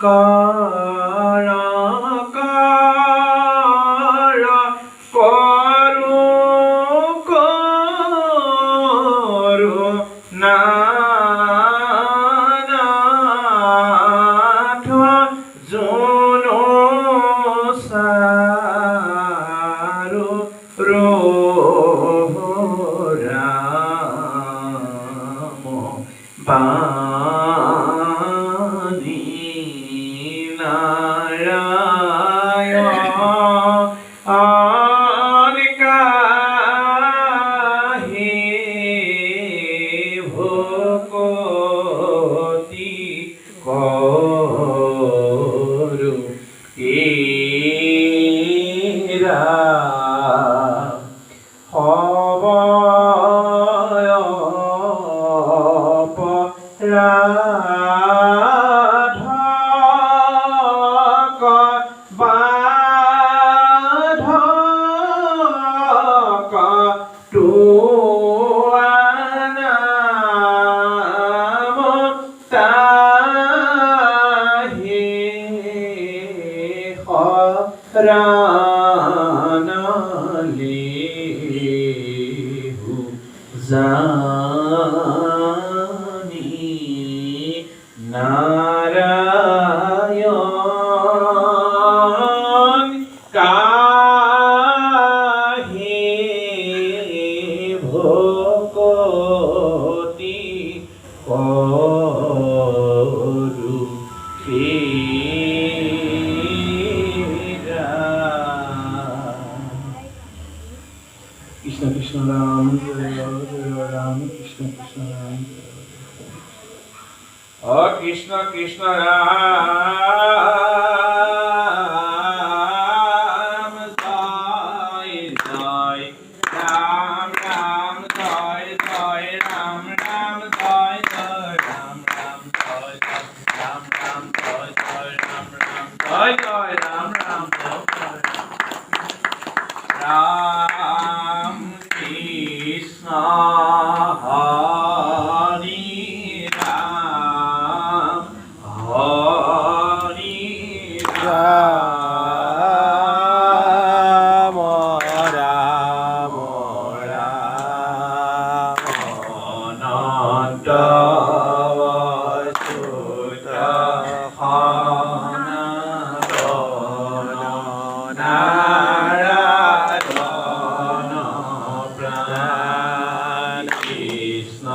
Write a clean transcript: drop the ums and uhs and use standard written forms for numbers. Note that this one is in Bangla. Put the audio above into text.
কারাকার করো করো নাথ জনো সারো রাম বাণী নারায়ণ কাহে ভকতি করো এরা হবয় অপরাধক বাধক টুয়ানাম তাহে হরানলেহু জানি নারায়ণ কাহে ভকতি করু কৃষ্ণ কৃষ্ণ রাম জয় জয় রাম কৃষ্ণ কৃষ্ণ রাম ও কৃষ্ণ কৃষ্ণ রাম জয় জয় রাম রাম জয় জয় রাম রাম জয় জয় রাম রাম জয় জয় রাম রাম জয় জয় রাম রাম জয় জয় রাম রাম জয় জয় রাম কৃষ্ণ হরি রাম হরি রাম রাম রাম অনন্ত অচ্যুত নারায়ণ প্রাণ কৃষ্ণ